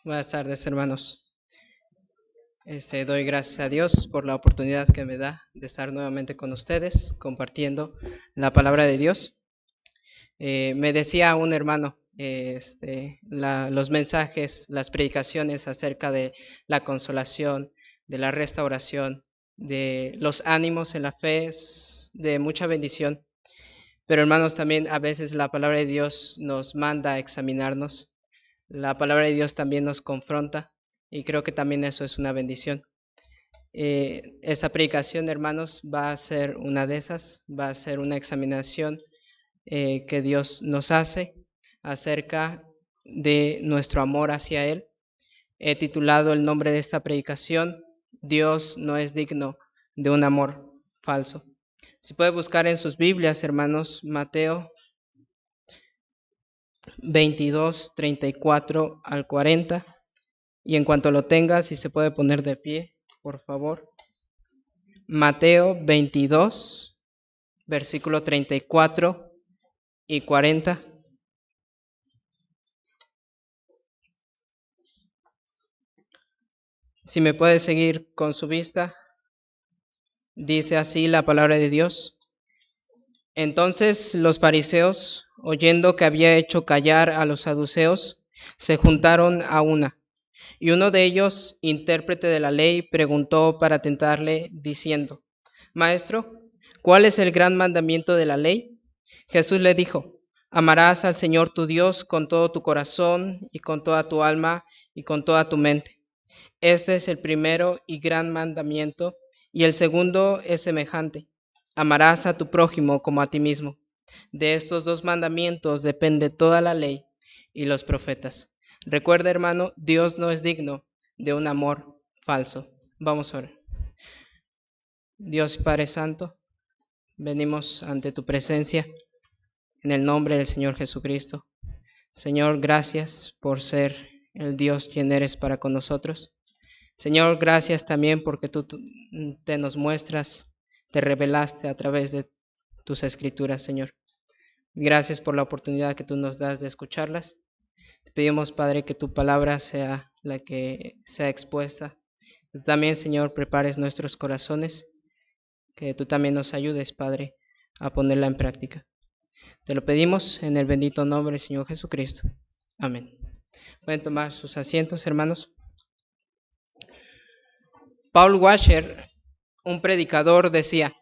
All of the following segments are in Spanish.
Buenas tardes, hermanos. Doy gracias a Dios por la oportunidad que me da de estar nuevamente con ustedes compartiendo la palabra de Dios. Me decía un hermano, los mensajes, las predicaciones acerca de la consolación, de la restauración, de los ánimos en la fe, es de mucha bendición. Pero hermanos, también a veces la palabra de Dios nos manda a examinarnos. La palabra de Dios también nos confronta y creo que también eso es una bendición. Esta predicación, hermanos, va a ser una de esas, va a ser una examinación que Dios nos hace acerca de nuestro amor hacia Él. He titulado el nombre de esta predicación, Dios no es digno de un amor falso. Si puede buscar en sus Biblias, hermanos, Mateo 22, 34 al 40. Y en cuanto lo tenga, si se puede poner de pie, por favor. Mateo 22, versículo 34 y 40. Si me puede seguir con su vista, dice así la palabra de Dios. Entonces los fariseos, oyendo que había hecho callar a los saduceos, se juntaron a una. Y uno de ellos, intérprete de la ley, preguntó para tentarle, diciendo: Maestro, ¿cuál es el gran mandamiento de la ley? Jesús le dijo: Amarás al Señor tu Dios con todo tu corazón y con toda tu alma y con toda tu mente. Este es el primero y gran mandamiento, y el segundo es semejante: amarás a tu prójimo como a ti mismo. De estos dos mandamientos depende toda la ley y los profetas. Recuerda, hermano, Dios no es digno de un amor falso. Vamos a orar. Dios Padre Santo, venimos ante tu presencia en el nombre del Señor Jesucristo. Señor, gracias por ser el Dios quien eres para con nosotros. Señor, gracias también porque tú te nos muestras, te revelaste a través de tus escrituras, Señor. Gracias por la oportunidad que tú nos das de escucharlas. Te pedimos, Padre, que tu palabra sea la que sea expuesta. Tú también, Señor, prepares nuestros corazones, que tú también nos ayudes, Padre, a ponerla en práctica. Te lo pedimos en el bendito nombre del Señor Jesucristo. Amén. Pueden tomar sus asientos, hermanos. Paul Washer, un predicador, decía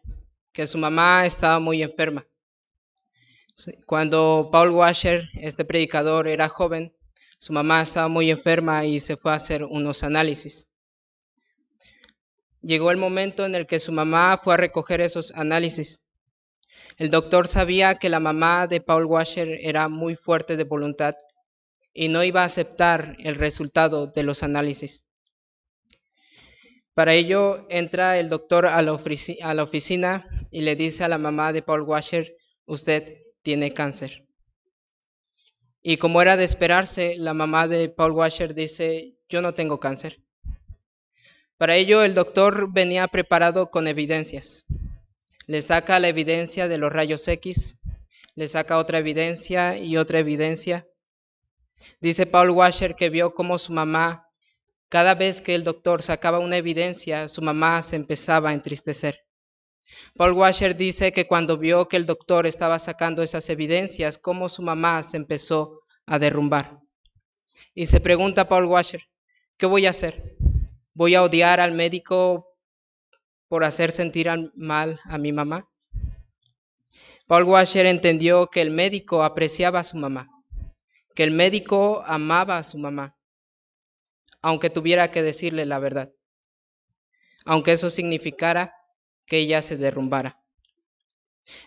que su mamá estaba muy enferma. Cuando Paul Washer, este predicador, era joven, su mamá estaba muy enferma y se fue a hacer unos análisis. Llegó el momento en el que su mamá fue a recoger esos análisis. El doctor sabía que la mamá de Paul Washer era muy fuerte de voluntad y no iba a aceptar el resultado de los análisis. Para ello entra el doctor a la oficina y le dice a la mamá de Paul Washer: usted tiene cáncer. Y como era de esperarse, la mamá de Paul Washer dice: yo no tengo cáncer. Para ello el doctor venía preparado con evidencias. Le saca la evidencia de los rayos X, le saca otra evidencia y otra evidencia. Dice Paul Washer que vio cómo su mamá, cada vez que el doctor sacaba una evidencia, su mamá se empezaba a entristecer. Paul Washer dice que cuando vio que el doctor estaba sacando esas evidencias, cómo su mamá se empezó a derrumbar. Y se pregunta Paul Washer: ¿qué voy a hacer? ¿Voy a odiar al médico por hacer sentir mal a mi mamá? Paul Washer entendió que el médico apreciaba a su mamá, que el médico amaba a su mamá, aunque tuviera que decirle la verdad, aunque eso significara que ella se derrumbara.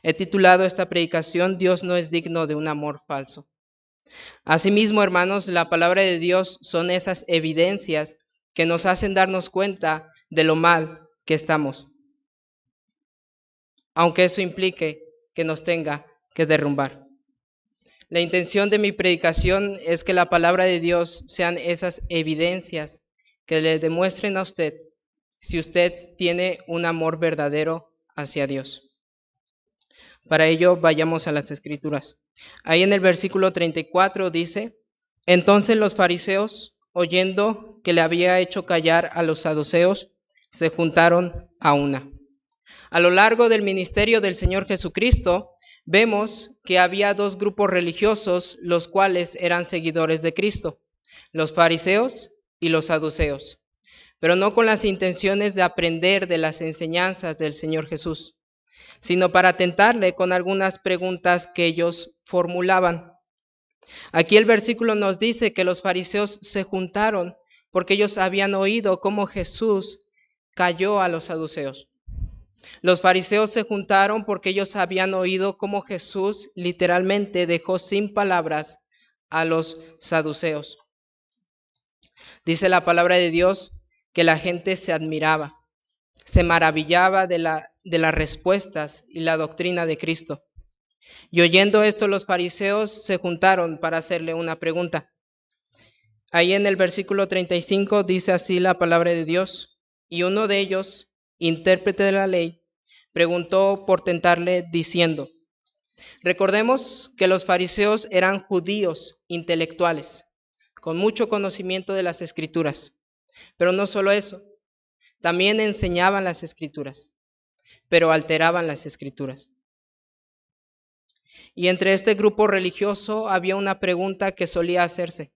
He titulado esta predicación: Dios no es digno de un amor falso. Asimismo, hermanos, la palabra de Dios son esas evidencias que nos hacen darnos cuenta de lo mal que estamos, aunque eso implique que nos tenga que derrumbar. La intención de mi predicación es que la palabra de Dios sean esas evidencias que le demuestren a usted si usted tiene un amor verdadero hacia Dios. Para ello, vayamos a las Escrituras. Ahí en el versículo 34 dice: entonces los fariseos, oyendo que le había hecho callar a los saduceos, se juntaron a una. A lo largo del ministerio del Señor Jesucristo, vemos que había dos grupos religiosos, los cuales eran seguidores de Cristo, los fariseos y los saduceos, pero no con las intenciones de aprender de las enseñanzas del Señor Jesús, sino para tentarle con algunas preguntas que ellos formulaban. Aquí el versículo nos dice que los fariseos se juntaron porque ellos habían oído cómo Jesús cayó a los saduceos. Los fariseos se juntaron porque ellos habían oído cómo Jesús literalmente dejó sin palabras a los saduceos. Dice la palabra de Dios que la gente se admiraba, se maravillaba de las respuestas y la doctrina de Cristo. Y oyendo esto, los fariseos se juntaron para hacerle una pregunta. Ahí en el versículo 35 dice así la palabra de Dios: y uno de ellos, intérprete de la ley, preguntó por tentarle diciendo. Recordemos que los fariseos eran judíos intelectuales, con mucho conocimiento de las Escrituras. Pero no solo eso, también enseñaban las Escrituras, pero alteraban las Escrituras. Y entre este grupo religioso había una pregunta que solía hacerse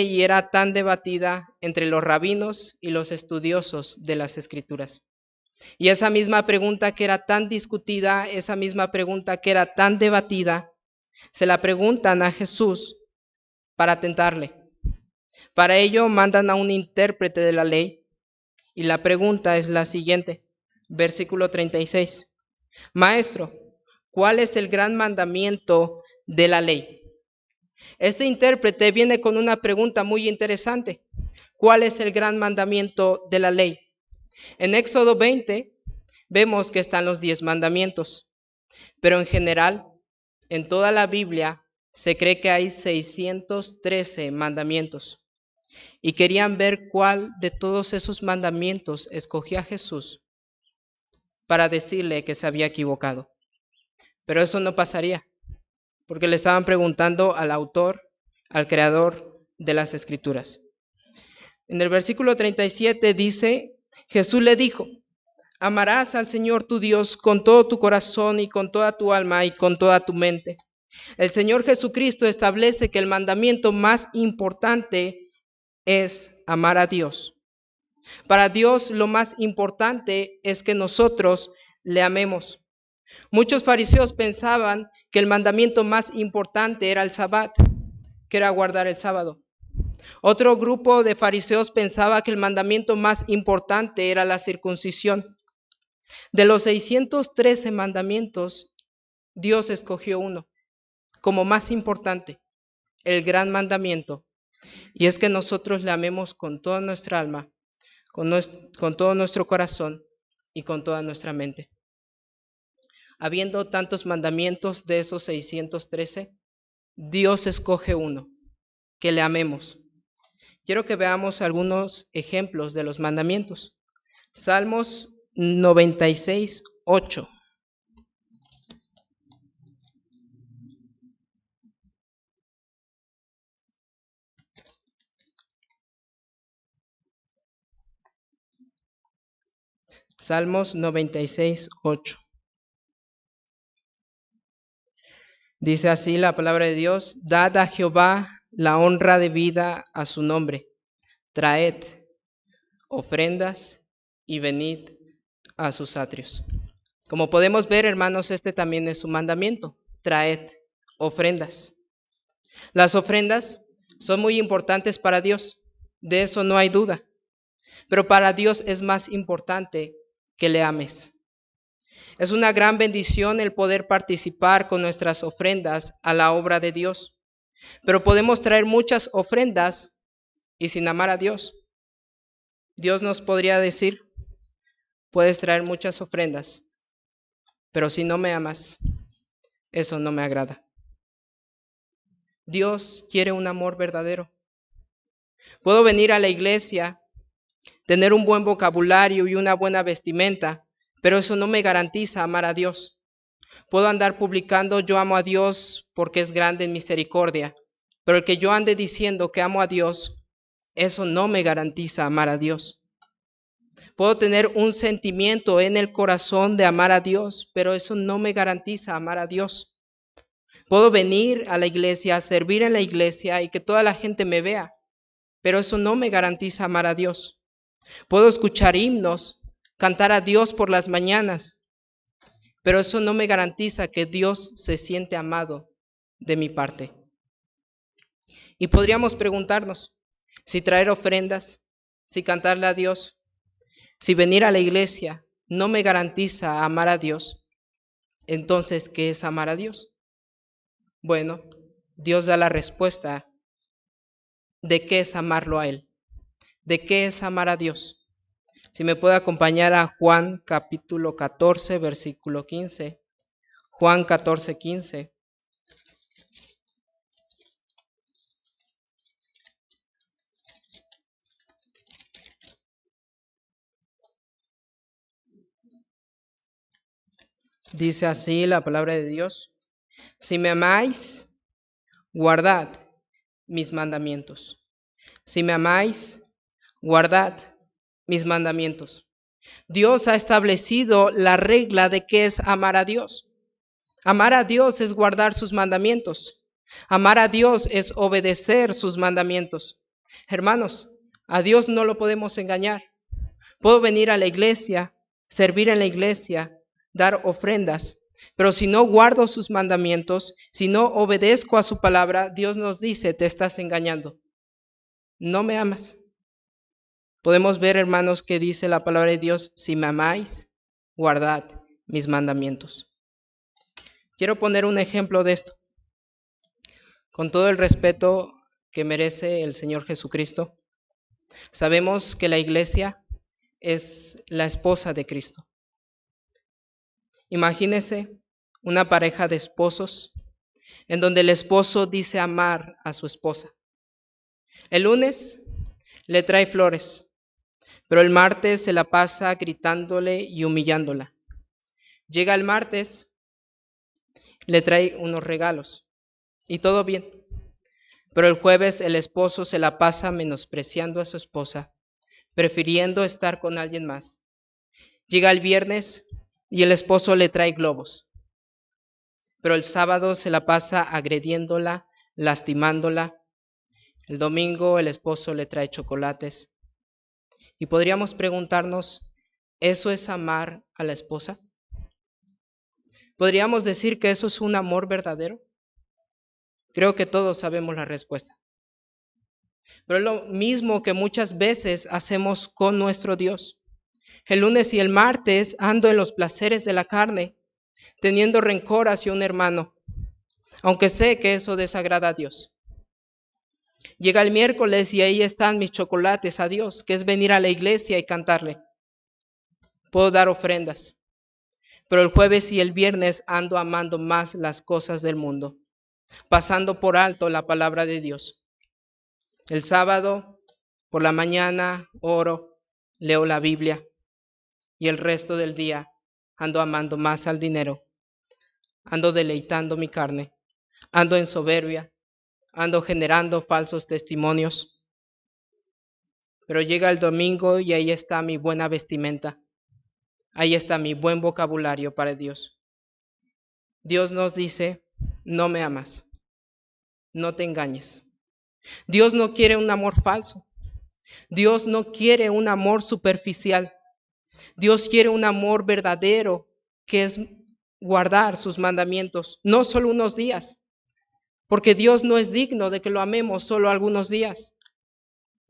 y era tan debatida entre los rabinos y los estudiosos de las Escrituras. Y esa misma pregunta que era tan discutida, esa misma pregunta que era tan debatida, se la preguntan a Jesús para tentarle. Para ello mandan a un intérprete de la ley y la pregunta es la siguiente, versículo 36. Maestro, ¿cuál es el gran mandamiento de la ley? Este intérprete viene con una pregunta muy interesante. ¿Cuál es el gran mandamiento de la ley? En Éxodo 20 vemos que están los 10 mandamientos, pero en general, en toda la Biblia, se cree que hay 613 mandamientos. Y querían ver cuál de todos esos mandamientos escogía Jesús para decirle que se había equivocado. Pero eso no pasaría, porque le estaban preguntando al autor, al creador de las Escrituras. En el versículo 37 dice, Jesús le dijo, amarás al Señor tu Dios con todo tu corazón y con toda tu alma y con toda tu mente. El Señor Jesucristo establece que el mandamiento más importante es amar a Dios. Para Dios lo más importante es que nosotros le amemos. Muchos fariseos pensaban que el mandamiento más importante era el Sabbat, que era guardar el sábado. Otro grupo de fariseos pensaba que el mandamiento más importante era la circuncisión. De los 613 mandamientos, Dios escogió uno como más importante, el gran mandamiento, y es que nosotros le amemos con toda nuestra alma, con todo nuestro corazón y con toda nuestra mente. Habiendo tantos mandamientos de esos 613, Dios escoge uno, que le amemos. Quiero que veamos algunos ejemplos de los mandamientos. Salmos 96, 8. Salmos 96, 8. Dice así la palabra de Dios: dad a Jehová la honra debida a su nombre. Traed ofrendas y venid a sus atrios. Como podemos ver, hermanos, este también es un mandamiento. Traed ofrendas. Las ofrendas son muy importantes para Dios, de eso no hay duda. Pero para Dios es más importante que le ames. Es una gran bendición el poder participar con nuestras ofrendas a la obra de Dios. Pero podemos traer muchas ofrendas y sin amar a Dios. Dios nos podría decir, puedes traer muchas ofrendas, pero si no me amas, eso no me agrada. Dios quiere un amor verdadero. Puedo venir a la iglesia, tener un buen vocabulario y una buena vestimenta, pero eso no me garantiza amar a Dios. Puedo andar publicando yo amo a Dios porque es grande en misericordia, Pero el que yo ande diciendo que amo a Dios, eso no me garantiza amar a Dios. Puedo tener un sentimiento en el corazón de amar a Dios, pero eso no me garantiza amar a Dios. Puedo venir a la iglesia, servir en la iglesia y que toda la gente me vea, pero eso no me garantiza amar a Dios. Puedo escuchar himnos, cantar a Dios por las mañanas, pero eso no me garantiza que Dios se siente amado de mi parte. Y podríamos preguntarnos si traer ofrendas, si cantarle a Dios, si venir a la iglesia no me garantiza amar a Dios, entonces, ¿qué es amar a Dios? Bueno, Dios da la respuesta de qué es amarlo a Él, de qué es amar a Dios. Si me puede acompañar a Juan capítulo 14, versículo 15. Juan 14, 15. Dice así la palabra de Dios: si me amáis, guardad mis mandamientos. Si me amáis, guardad mis mandamientos. Dios ha establecido la regla de qué es amar a Dios. Amar a Dios es guardar sus mandamientos. Amar a Dios es obedecer sus mandamientos. Hermanos, a Dios no lo podemos engañar. Puedo venir a la iglesia, servir en la iglesia, dar ofrendas, pero si no guardo sus mandamientos, si no obedezco a su palabra, Dios nos dice: te estás engañando. No me amas. Podemos ver, hermanos, que dice la palabra de Dios: si me amáis, guardad mis mandamientos. Quiero poner un ejemplo de esto. Con todo el respeto que merece el Señor Jesucristo, sabemos que la iglesia es la esposa de Cristo. Imagínese una pareja de esposos en donde el esposo dice amar a su esposa. El lunes le trae flores, pero el martes se la pasa gritándole y humillándola. Llega el martes, le trae unos regalos y todo bien. Pero el jueves el esposo se la pasa menospreciando a su esposa, prefiriendo estar con alguien más. Llega el viernes y el esposo le trae globos. Pero el sábado se la pasa agrediéndola, lastimándola. El domingo el esposo le trae chocolates. Y podríamos preguntarnos, ¿eso es amar a la esposa? ¿Podríamos decir que eso es un amor verdadero? Creo que todos sabemos la respuesta. Pero es lo mismo que muchas veces hacemos con nuestro Dios. El lunes y el martes ando en los placeres de la carne, teniendo rencor hacia un hermano, aunque sé que eso desagrada a Dios. Llega el miércoles y ahí están mis chocolates a Dios, que es venir a la iglesia y cantarle. Puedo dar ofrendas, pero el jueves y el viernes ando amando más las cosas del mundo, pasando por alto la palabra de Dios. El sábado, por la mañana, oro, leo la Biblia y el resto del día ando amando más al dinero, ando deleitando mi carne, ando en soberbia, ando generando falsos testimonios. Pero llega el domingo y ahí está mi buena vestimenta, ahí está mi buen vocabulario para Dios. Dios nos dice: no me amas, no te engañes. Dios no quiere un amor falso. Dios no quiere un amor superficial. Dios quiere un amor verdadero, que es guardar sus mandamientos, no solo unos días, porque Dios no es digno de que lo amemos solo algunos días.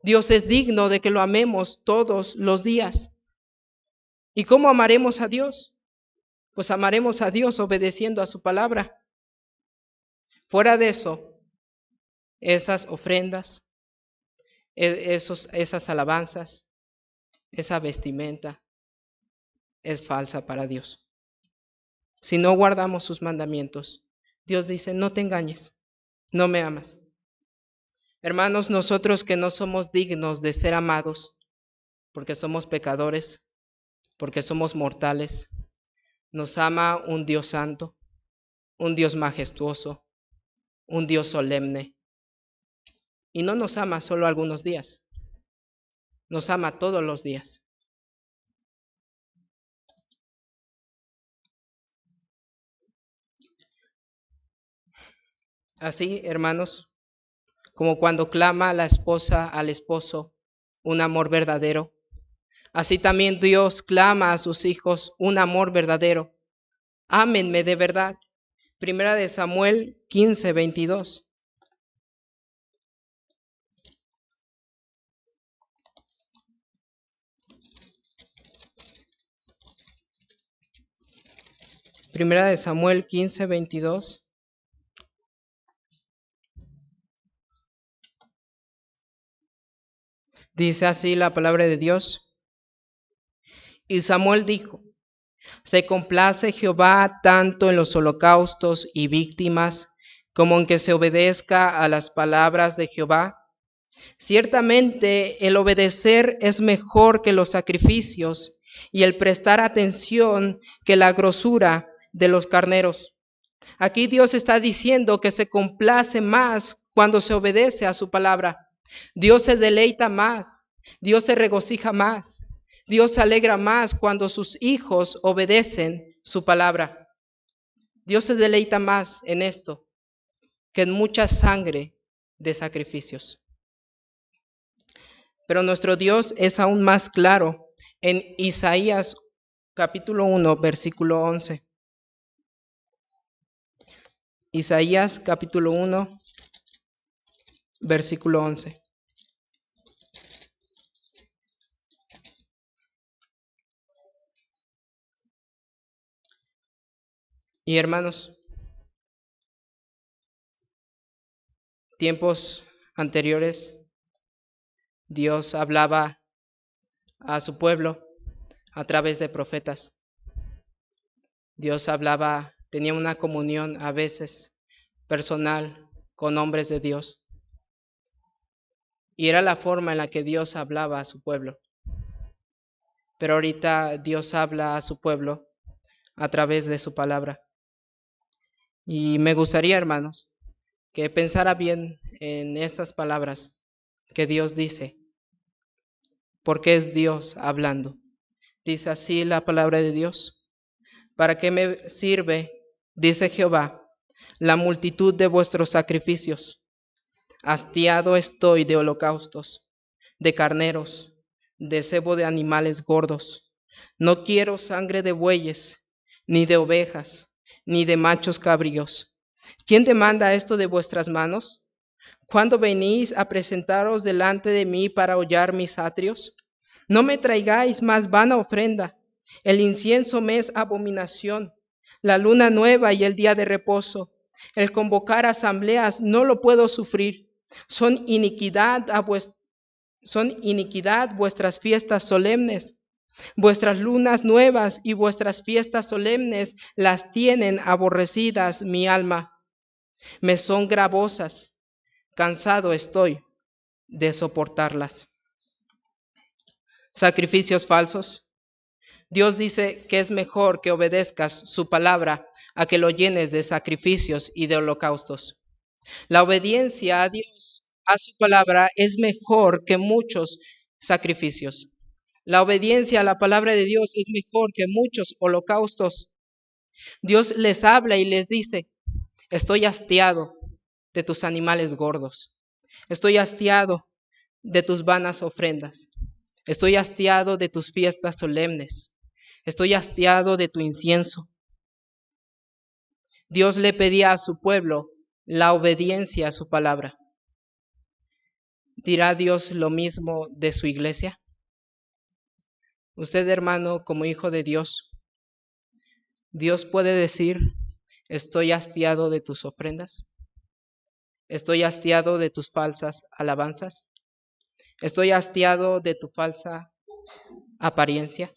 Dios es digno de que lo amemos todos los días. ¿Y cómo amaremos a Dios? Pues amaremos a Dios obedeciendo a su palabra. Fuera de eso, esas ofrendas, esas alabanzas, esa vestimenta es falsa para Dios. Si no guardamos sus mandamientos, Dios dice: no te engañes, no me amas. Hermanos, nosotros que no somos dignos de ser amados, porque somos pecadores, porque somos mortales, nos ama un Dios santo, un Dios majestuoso, un Dios solemne, Y no nos ama solo algunos días, nos ama todos los días. Así, hermanos, como cuando clama la esposa al esposo un amor verdadero, así también Dios clama a sus hijos un amor verdadero. Ámenme de verdad. Primera de Samuel 15:22. Primera de Samuel 15:22. Dice así la palabra de Dios. Y Samuel dijo: se complace Jehová tanto en los holocaustos y víctimas como en que se obedezca a las palabras de Jehová. Ciertamente el obedecer es mejor que los sacrificios y el prestar atención que la grosura de los carneros. Aquí Dios está diciendo que se complace más cuando se obedece a su palabra. Dios se deleita más, Dios se regocija más, Dios se alegra más cuando sus hijos obedecen su palabra. Dios se deleita más en esto que en mucha sangre de sacrificios. Pero nuestro Dios es aún más claro en Isaías capítulo 1, versículo 11. Isaías capítulo 1, versículo 11. Y hermanos, tiempos anteriores, Dios hablaba a su pueblo a través de profetas. Dios hablaba, tenía una comunión a veces personal con hombres de Dios. Y era la forma en la que Dios hablaba a su pueblo. Pero ahorita Dios habla a su pueblo a través de su palabra. Y me gustaría, hermanos, que pensara bien en estas palabras que Dios dice, porque es Dios hablando. Dice así la palabra de Dios: ¿para qué me sirve, dice Jehová, la multitud de vuestros sacrificios? Hastiado estoy de holocaustos, de carneros, de cebo de animales gordos. No quiero sangre de bueyes, ni de ovejas, ni de machos cabríos. ¿Quién demanda esto de vuestras manos? ¿Cuándo venís a presentaros delante de mí para hollar mis atrios? No me traigáis más vana ofrenda. El incienso me es abominación, la luna nueva y el día de reposo. El convocar asambleas no lo puedo sufrir. Son iniquidad vuestras fiestas solemnes. Vuestras lunas nuevas y vuestras fiestas solemnes las tienen aborrecidas mi alma. Me son gravosas. Cansado estoy de soportarlas. Sacrificios falsos. Dios dice que es mejor que obedezcas su palabra a que lo llenes de sacrificios y de holocaustos. La obediencia a Dios, a su palabra, es mejor que muchos sacrificios. La obediencia a la palabra de Dios es mejor que muchos holocaustos. Dios les habla y les dice: estoy hastiado de tus animales gordos. Estoy hastiado de tus vanas ofrendas. Estoy hastiado de tus fiestas solemnes. Estoy hastiado de tu incienso. Dios le pedía a su pueblo la obediencia a su palabra. ¿Dirá Dios lo mismo de su iglesia? Usted, hermano, como hijo de Dios, Dios puede decir: estoy hastiado de tus ofrendas. Estoy hastiado de tus falsas alabanzas. Estoy hastiado de tu falsa apariencia,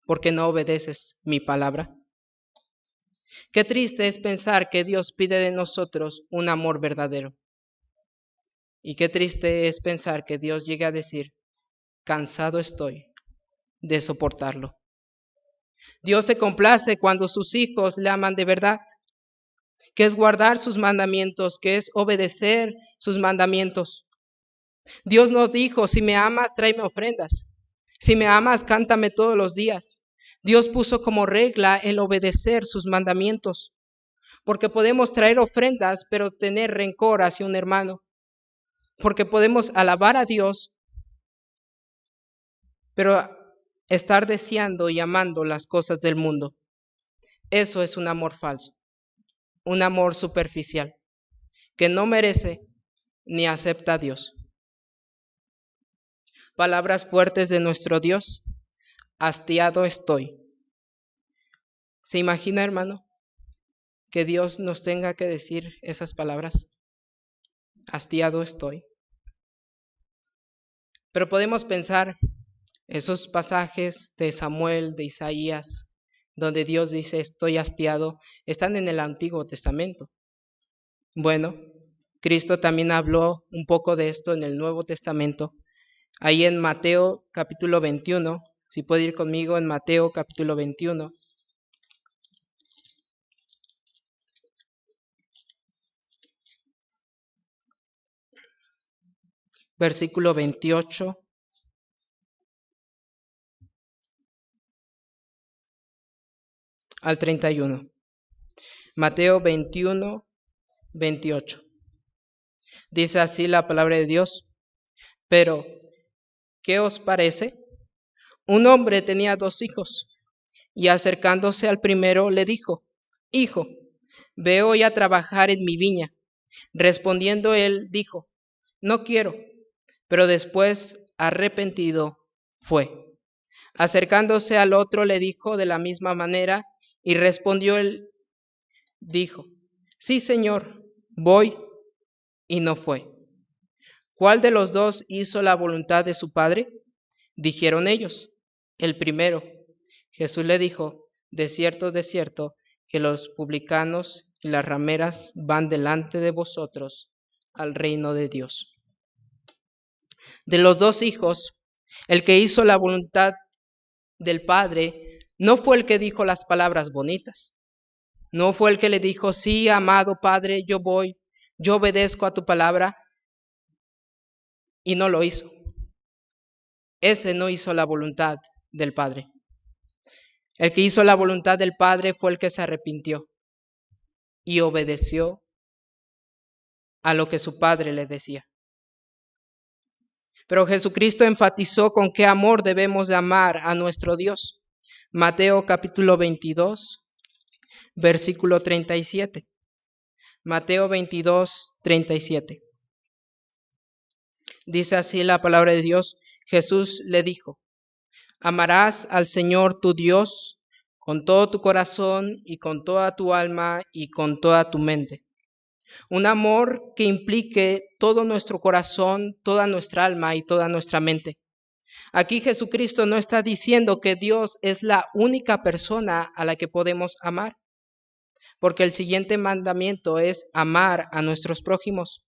porque no obedeces mi palabra. Qué triste es pensar que Dios pide de nosotros un amor verdadero. Y qué triste es pensar que Dios llegue a decir: cansado estoy de soportarlo. Dios se complace cuando sus hijos le aman de verdad. que es guardar sus mandamientos, que es obedecer sus mandamientos. Dios nos dijo, si me amas, tráeme ofrendas. Si me amas, cántame todos los días. Dios puso como regla el obedecer sus mandamientos, porque podemos traer ofrendas, pero tener rencor hacia un hermano. Porque podemos alabar a Dios, pero estar deseando y amando las cosas del mundo. Eso es un amor falso, un amor superficial, que no merece ni acepta a Dios. Palabras fuertes de nuestro Dios. Hastiado estoy. ¿Se imagina, hermano, que Dios nos tenga que decir esas palabras? Hastiado estoy. Pero podemos pensar esos pasajes de Samuel, de Isaías, donde Dios dice estoy hastiado, están en el Antiguo Testamento. Bueno, Cristo también habló un poco de esto en el Nuevo Testamento. Ahí en Mateo capítulo 21, si puede ir conmigo en Mateo capítulo 21. Versículo 28 al 31. Mateo 21, 28. Dice así la palabra de Dios. Pero, ¿qué os parece? Un hombre tenía 2 hijos, y acercándose al primero le dijo, Hijo, ve hoy a trabajar en mi viña. Respondiendo él, dijo, No quiero. Pero después, arrepentido, fue. Acercándose al otro le dijo de la misma manera, y respondió él, dijo, Sí, Señor, voy, y no fue. ¿Cuál de los 2 hizo la voluntad de su padre? Dijeron ellos, el primero. Jesús le dijo, de cierto, que los publicanos y las rameras van delante de vosotros al reino de Dios. De los 2 hijos, el que hizo la voluntad del Padre no fue el que dijo las palabras bonitas. No fue el que le dijo, sí, amado Padre, yo voy, yo obedezco a tu palabra, y no lo hizo. Ese no hizo la voluntad del Padre. El que hizo la voluntad del Padre fue el que se arrepintió y obedeció a lo que su Padre le decía. Pero Jesucristo enfatizó con qué amor debemos de amar a nuestro Dios. Mateo capítulo 22, versículo 37. Mateo 22, 37. Dice así la palabra de Dios. Jesús le dijo, amarás al Señor tu Dios con todo tu corazón y con toda tu alma y con toda tu mente. Un amor que implique todo nuestro corazón, toda nuestra alma y toda nuestra mente. Aquí Jesucristo no está diciendo que Dios es la única persona a la que podemos amar, porque el siguiente mandamiento es amar a nuestros prójimos.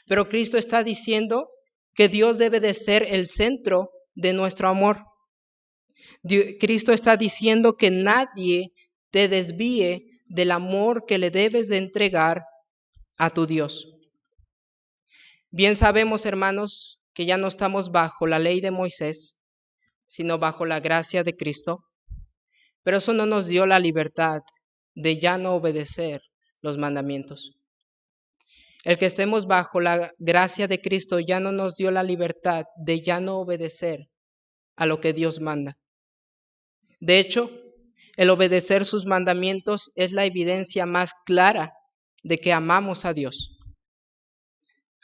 Pero Cristo está diciendo que Dios debe de ser el centro de nuestro amor. Cristo está diciendo que nadie te desvíe del amor que le debes de entregar a tu Dios. Bien sabemos, hermanos, que ya no estamos bajo la ley de Moisés, sino bajo la gracia de Cristo, pero eso no nos dio la libertad de ya no obedecer los mandamientos. El que estemos bajo la gracia de Cristo ya no nos dio la libertad de ya no obedecer a lo que Dios manda. De hecho, el obedecer sus mandamientos es la evidencia más clara de que amamos a Dios.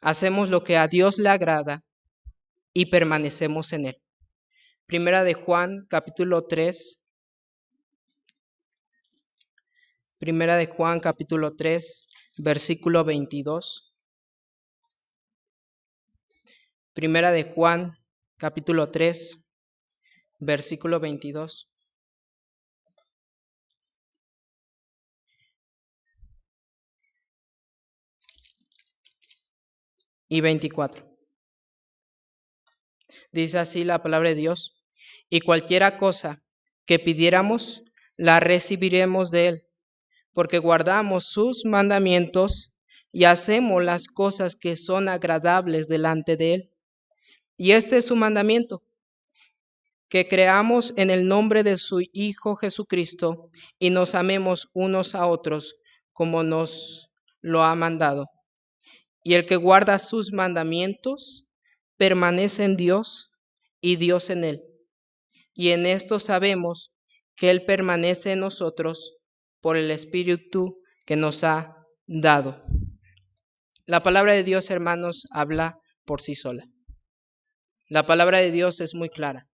Hacemos lo que a Dios le agrada y permanecemos en Él. Primera de Juan, capítulo 3. Primera de Juan, capítulo 3, versículo 22. Primera de Juan, capítulo 3, versículo 22. Y 24. Dice así la palabra de Dios, y cualquiera cosa que pidiéramos, la recibiremos de Él, porque guardamos sus mandamientos y hacemos las cosas que son agradables delante de Él. Y este es su mandamiento, que creamos en el nombre de su Hijo Jesucristo y nos amemos unos a otros como nos lo ha mandado. Y el que guarda sus mandamientos permanece en Dios y Dios en él. Y en esto sabemos que Él permanece en nosotros por el Espíritu que nos ha dado. La palabra de Dios, hermanos, habla por sí sola. La palabra de Dios es muy clara.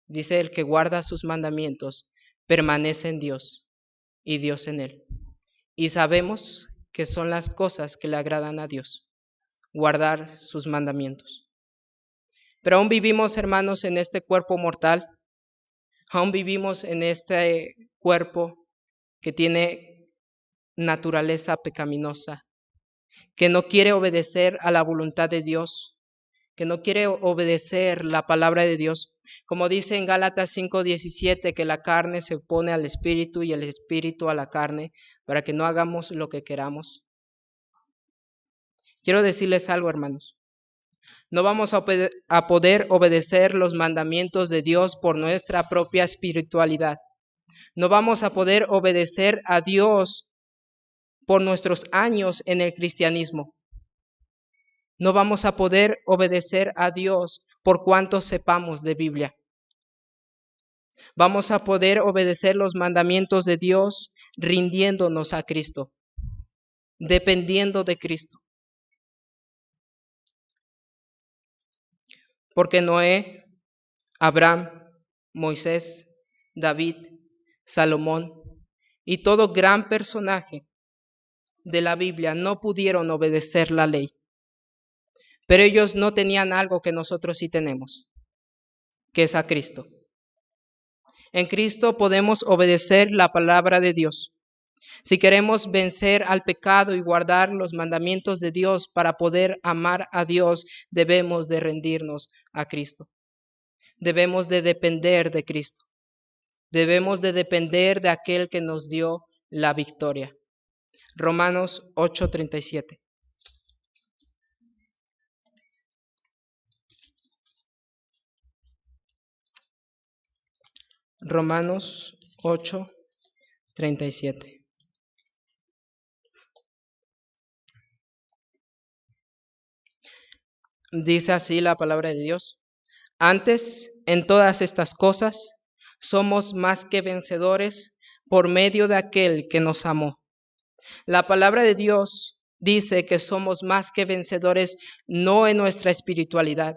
Dice: el que guarda sus mandamientos permanece en Dios y Dios en él. Y sabemos que son las cosas que le agradan a Dios, guardar sus mandamientos. Pero aún vivimos, hermanos, en este cuerpo mortal. Aún vivimos en este cuerpo que tiene naturaleza pecaminosa, que no quiere obedecer a la voluntad de Dios, que no quiere obedecer la palabra de Dios. Como dice en Gálatas 5:17, que la carne se opone al espíritu y el espíritu a la carne, para que no hagamos lo que queramos. Quiero decirles algo, hermanos. No vamos a poder obedecer los mandamientos de Dios por nuestra propia espiritualidad. No vamos a poder obedecer a Dios por nuestros años en el cristianismo. No vamos a poder obedecer a Dios por cuanto sepamos de Biblia. Vamos a poder obedecer los mandamientos de Dios rindiéndonos a Cristo, dependiendo de Cristo. Porque Noé, Abraham, Moisés, David, Salomón y todo gran personaje de la Biblia no pudieron obedecer la ley. Pero ellos no tenían algo que nosotros sí tenemos, que es a Cristo. En Cristo podemos obedecer la palabra de Dios. Si queremos vencer al pecado y guardar los mandamientos de Dios para poder amar a Dios, debemos de rendirnos a Cristo. Debemos de depender de Cristo. Debemos de depender de aquel que nos dio la victoria. Romanos 8:37. Romanos 8:37. Dice así la palabra de Dios: antes, en todas estas cosas, somos más que vencedores por medio de aquel que nos amó. La palabra de Dios dice que somos más que vencedores no en nuestra espiritualidad,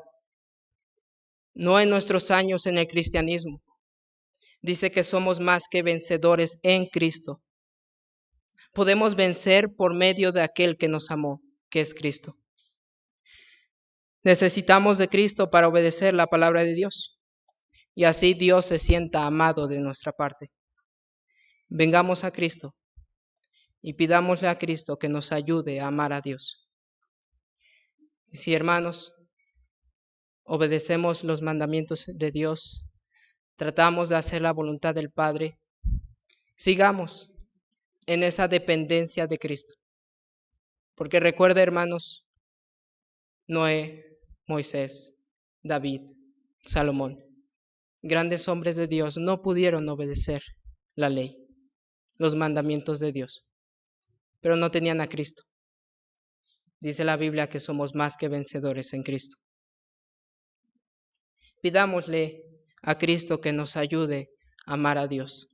no en nuestros años en el cristianismo. Dice que somos más que vencedores en Cristo. Podemos vencer por medio de aquel que nos amó, que es Cristo. Necesitamos de Cristo para obedecer la palabra de Dios y así Dios se sienta amado de nuestra parte. Vengamos a Cristo y pidámosle a Cristo que nos ayude a amar a Dios. Y si, hermanos, obedecemos los mandamientos de Dios, tratamos de hacer la voluntad del Padre, sigamos en esa dependencia de Cristo. Porque recuerda, hermanos, Noé, Moisés, David, Salomón, grandes hombres de Dios, no pudieron obedecer la ley, los mandamientos de Dios, pero no tenían a Cristo. Dice la Biblia que somos más que vencedores en Cristo. Pidámosle a Cristo que nos ayude a amar a Dios,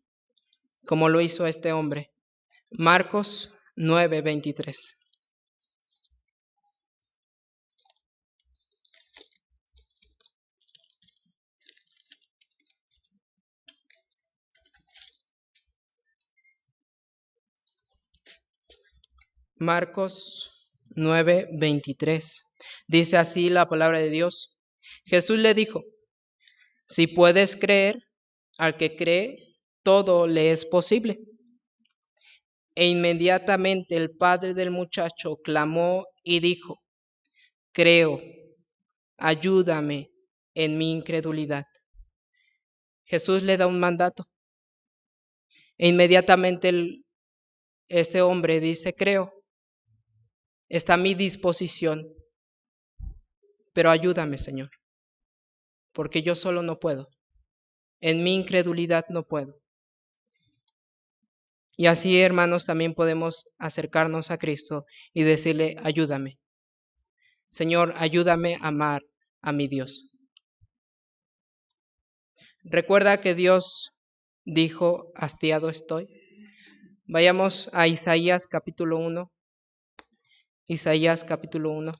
como lo hizo este hombre. Marcos 9:23. Marcos 9:23. Dice así la palabra de Dios: Jesús le dijo: si puedes creer, al que cree, todo le es posible. E inmediatamente el padre del muchacho clamó y dijo: creo, ayúdame en mi incredulidad. Jesús le da un mandato. E inmediatamente este hombre dice, creo, está a mi disposición, pero ayúdame, Señor, porque yo solo no puedo. En mi incredulidad no puedo. Y así, hermanos, también podemos acercarnos a Cristo y decirle, ayúdame. Señor, ayúdame a amar a mi Dios. Recuerda que Dios dijo, hastiado estoy. Vayamos a Isaías capítulo 1. Isaías capítulo 1.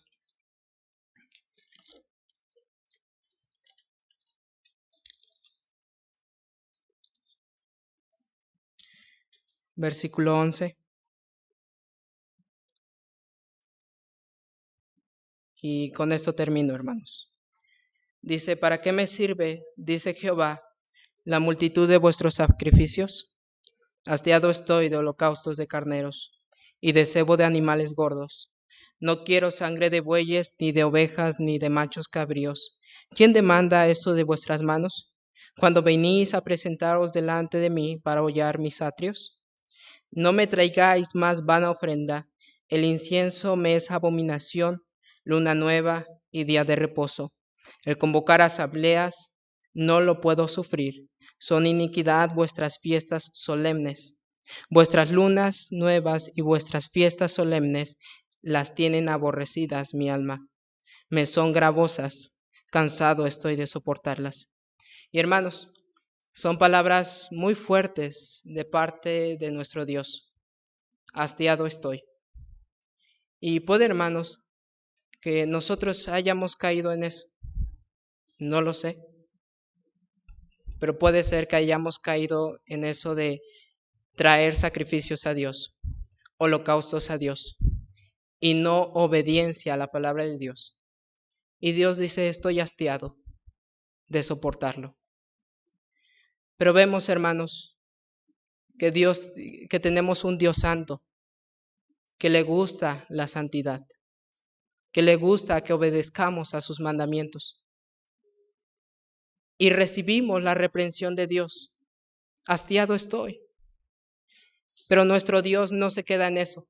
Versículo 11. Y con esto termino, hermanos. Dice, ¿para qué me sirve, dice Jehová, la multitud de vuestros sacrificios? Hastiado estoy de holocaustos de carneros y de cebo de animales gordos. No quiero sangre de bueyes, ni de ovejas, ni de machos cabríos. ¿Quién demanda eso de vuestras manos? Cuando venís a presentaros delante de mí para hollar mis atrios. No me traigáis más vana ofrenda. El incienso me es abominación, luna nueva y día de reposo. El convocar asambleas no lo puedo sufrir. Son iniquidad vuestras fiestas solemnes. Vuestras lunas nuevas y vuestras fiestas solemnes las tienen aborrecidas mi alma. Me son gravosas, cansado estoy de soportarlas. Y hermanos, son palabras muy fuertes de parte de nuestro Dios. Hastiado estoy. Y puede, hermanos, que nosotros hayamos caído en eso. No lo sé. Pero puede ser que hayamos caído en eso de traer sacrificios a Dios, holocaustos a Dios, y no obediencia a la palabra de Dios. Y Dios dice, estoy hastiado de soportarlo. Pero vemos, hermanos, que tenemos un Dios santo, que le gusta la santidad, que le gusta que obedezcamos a sus mandamientos. Y recibimos la reprensión de Dios. Hastiado estoy. Pero nuestro Dios no se queda en eso.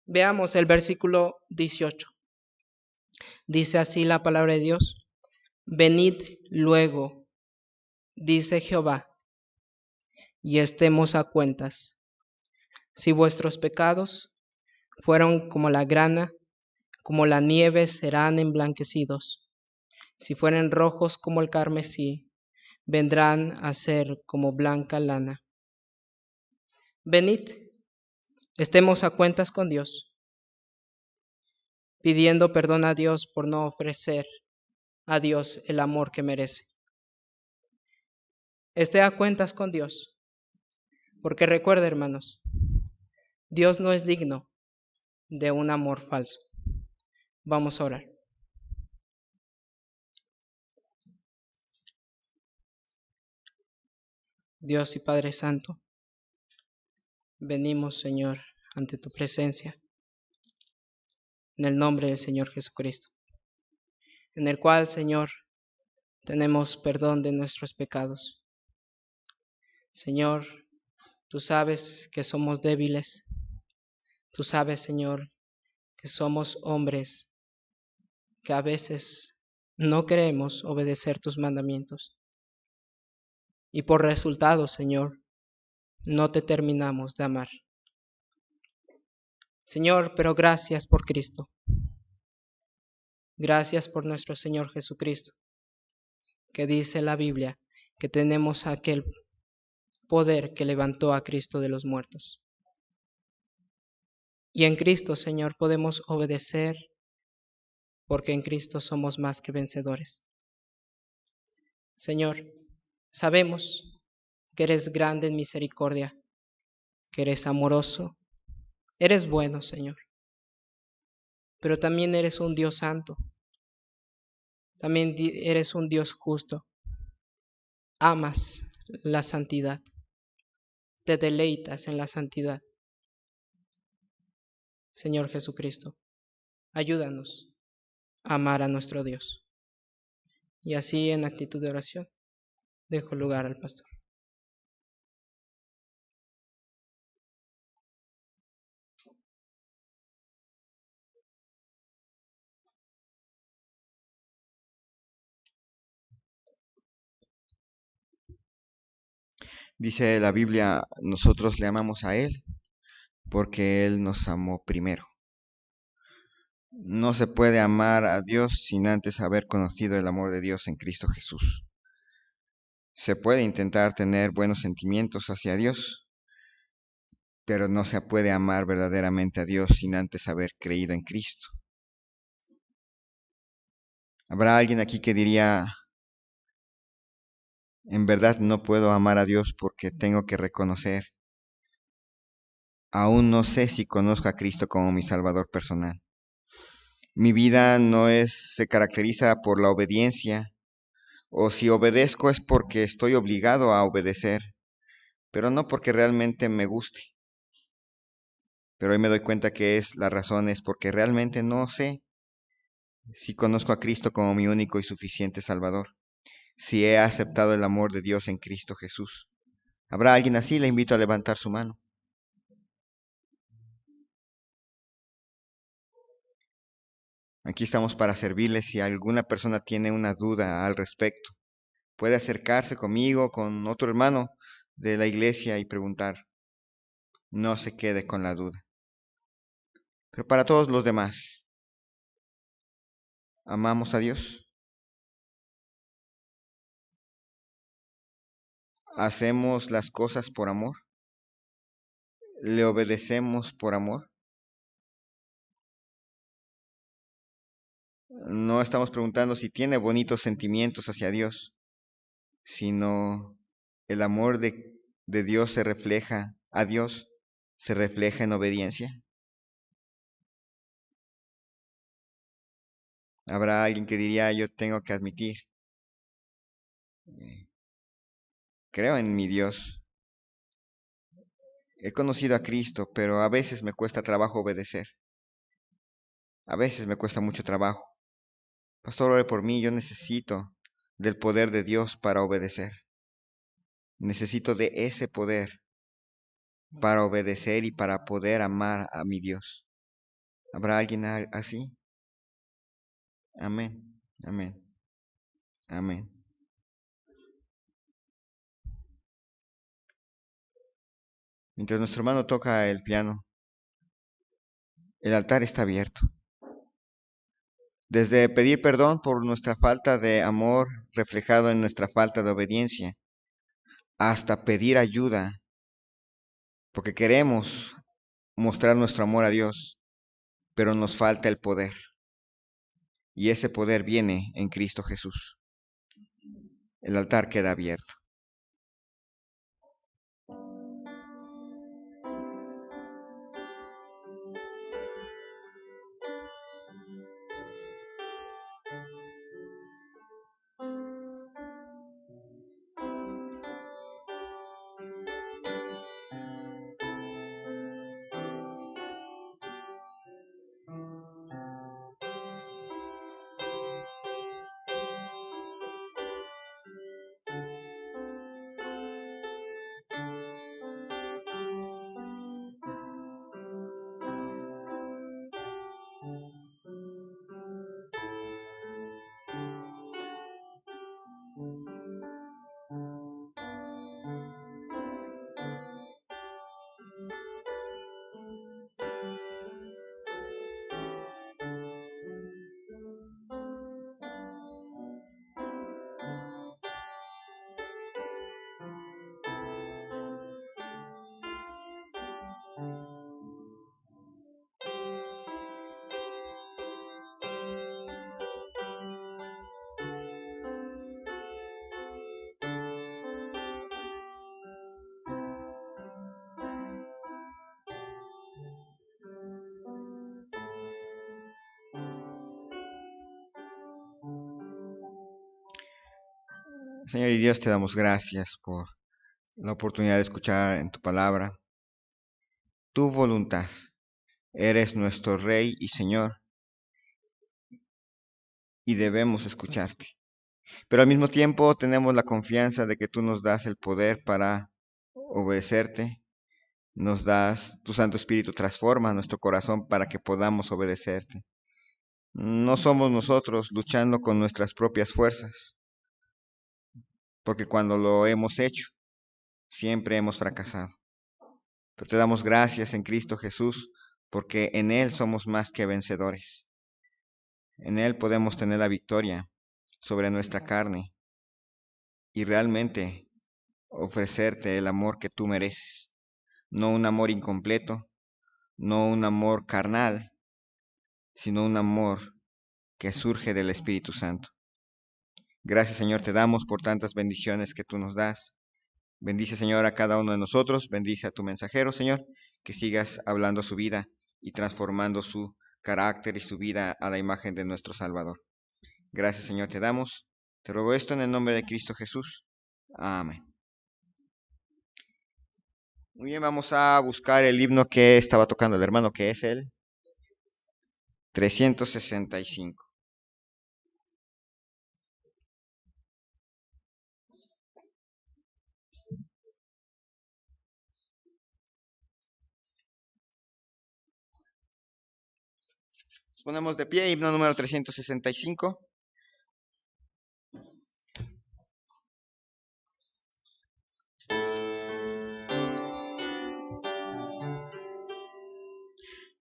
Veamos el versículo 18. Dice así la palabra de Dios. Venid luego, dice Jehová, y estemos a cuentas. Si vuestros pecados fueron como la grana, como la nieve serán emblanquecidos. Si fueren rojos como el carmesí, vendrán a ser como blanca lana. Venid, estemos a cuentas con Dios, pidiendo perdón a Dios por no ofrecer a Dios el amor que merece. Esté a cuentas con Dios, porque recuerde, hermanos, Dios no es digno de un amor falso. Vamos a orar. Dios y Padre Santo, venimos, Señor, ante tu presencia, en el nombre del Señor Jesucristo, en el cual, Señor, tenemos perdón de nuestros pecados. Señor, tú sabes que somos débiles. Tú sabes, Señor, que somos hombres que a veces no queremos obedecer tus mandamientos. Y por resultado, Señor, no te terminamos de amar. Señor, pero gracias por Cristo. Gracias por nuestro Señor Jesucristo, que dice la Biblia que tenemos aquel poder que levantó a Cristo de los muertos. Y en Cristo, Señor, podemos obedecer porque en Cristo somos más que vencedores. Señor, sabemos que eres grande en misericordia, que eres amoroso, eres bueno, Señor, pero también eres un Dios santo, también eres un Dios justo. Amas la santidad, te deleitas en la santidad. Señor Jesucristo, ayúdanos a amar a nuestro Dios. Y así, en actitud de oración, dejo lugar al pastor. Dice la Biblia, nosotros le amamos a Él porque Él nos amó primero. No se puede amar a Dios sin antes haber conocido el amor de Dios en Cristo Jesús. Se puede intentar tener buenos sentimientos hacia Dios, pero no se puede amar verdaderamente a Dios sin antes haber creído en Cristo. Habrá alguien aquí que diría, en verdad no puedo amar a Dios porque tengo que reconocer, aún no sé si conozco a Cristo como mi Salvador personal. Mi vida no se caracteriza por la obediencia, o si obedezco es porque estoy obligado a obedecer, pero no porque realmente me guste. Pero hoy me doy cuenta que la razón es porque realmente no sé si conozco a Cristo como mi único y suficiente Salvador, si he aceptado el amor de Dios en Cristo Jesús. ¿Habrá alguien así? Le invito a levantar su mano. Aquí estamos para servirles. Si alguna persona tiene una duda al respecto, puede acercarse conmigo, con otro hermano de la iglesia y preguntar. No se quede con la duda. Pero para todos los demás, ¿amamos a Dios? ¿Hacemos las cosas por amor? ¿Le obedecemos por amor? No estamos preguntando si tiene bonitos sentimientos hacia Dios, sino el amor de Dios se refleja, a Dios se refleja en obediencia. Habrá alguien que diría, yo tengo que admitir, eh, creo en mi Dios, he conocido a Cristo, pero a veces me cuesta trabajo obedecer, a veces me cuesta mucho trabajo. Pastor, ore por mí, yo necesito del poder de Dios para obedecer. Necesito de ese poder para obedecer y para poder amar a mi Dios. ¿Habrá alguien así? Amén, amén, amén. Mientras nuestro hermano toca el piano, el altar está abierto. Desde pedir perdón por nuestra falta de amor reflejado en nuestra falta de obediencia, hasta pedir ayuda, porque queremos mostrar nuestro amor a Dios, pero nos falta el poder. Y ese poder viene en Cristo Jesús. El altar queda abierto. Señor y Dios, te damos gracias por la oportunidad de escuchar en tu palabra tu voluntad. Eres nuestro Rey y Señor y debemos escucharte. Pero al mismo tiempo tenemos la confianza de que tú nos das el poder para obedecerte. Nos das, tu Santo Espíritu transforma nuestro corazón para que podamos obedecerte. No somos nosotros luchando con nuestras propias fuerzas, porque cuando lo hemos hecho, siempre hemos fracasado. Pero te damos gracias en Cristo Jesús, porque en Él somos más que vencedores. En Él podemos tener la victoria sobre nuestra carne y realmente ofrecerte el amor que tú mereces. No un amor incompleto, no un amor carnal, sino un amor que surge del Espíritu Santo. Gracias, Señor, te damos por tantas bendiciones que tú nos das. Bendice, Señor, a cada uno de nosotros. Bendice a tu mensajero, Señor, que sigas hablando su vida y transformando su carácter y su vida a la imagen de nuestro Salvador. Gracias, Señor, te damos. Te ruego esto en el nombre de Cristo Jesús. Amén. Muy bien, vamos a buscar el himno que estaba tocando el hermano, que es el 365. Nos ponemos de pie, himno número 365.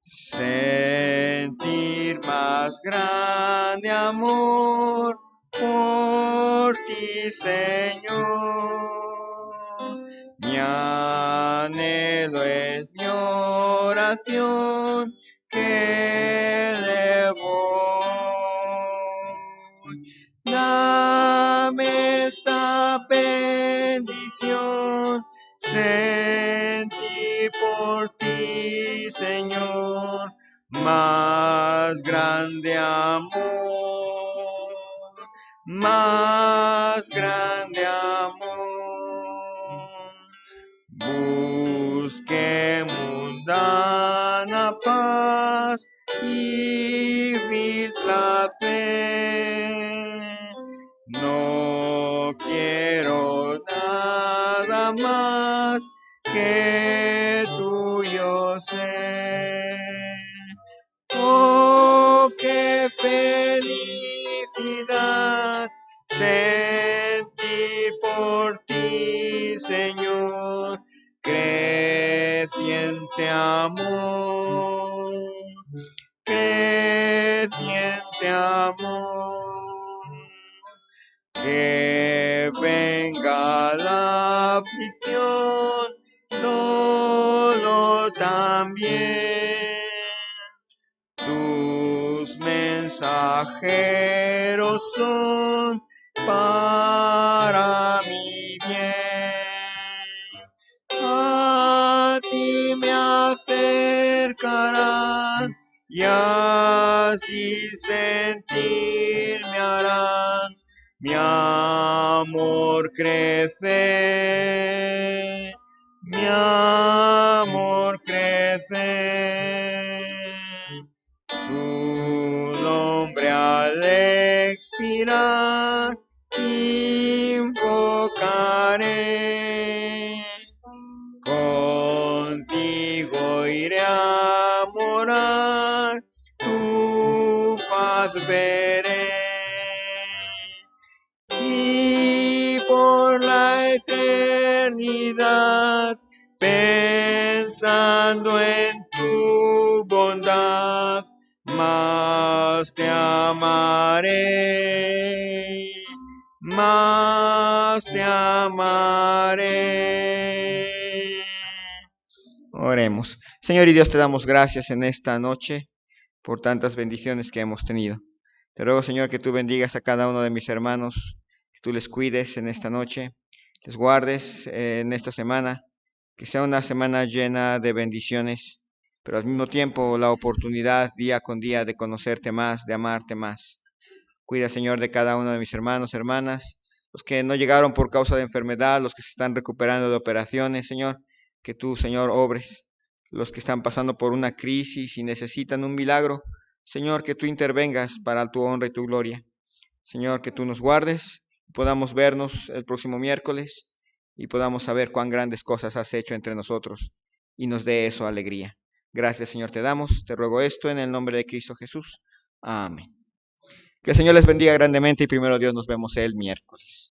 Sentir más grande amor por ti, Señor. Mi anhelo es mi oración que elevo. Dame esta bendición, sentir por ti, Señor, más grande amor, más grande amor. Busque mundana paz y vil placer. No quiero nada más que tuyo ser. Oh, qué felicidad sentir por ti, Señor, creciente amor, creciente amor. Que venga la aflicción, dolor también. Tus mensajeros son para mi bien. A ti me acercarán y así sentirme harán mi amor crece, mi amor crece. Tu nombre al expirar invocaré. Contigo iré a morar, tu faz veré. Y por la eternidad, pensando en tu bondad, más te amaré, más te amaré. Oremos. Señor y Dios, te damos gracias en esta noche por tantas bendiciones que hemos tenido. Te ruego, Señor, que tú bendigas a cada uno de mis hermanos, que tú les cuides en esta noche, les guardes en esta semana, que sea una semana llena de bendiciones, pero al mismo tiempo la oportunidad día con día de conocerte más, de amarte más. Cuida, Señor, de cada uno de mis hermanos, hermanas, los que no llegaron por causa de enfermedad, los que se están recuperando de operaciones, Señor, que tú, Señor, obres. Los que están pasando por una crisis y necesitan un milagro, Señor, que tú intervengas para tu honra y tu gloria. Señor, que tú nos guardes, podamos vernos el próximo miércoles y podamos saber cuán grandes cosas has hecho entre nosotros y nos dé eso alegría. Gracias, Señor, te damos. Te ruego esto en el nombre de Cristo Jesús. Amén. Que el Señor les bendiga grandemente y primero Dios nos vemos el miércoles.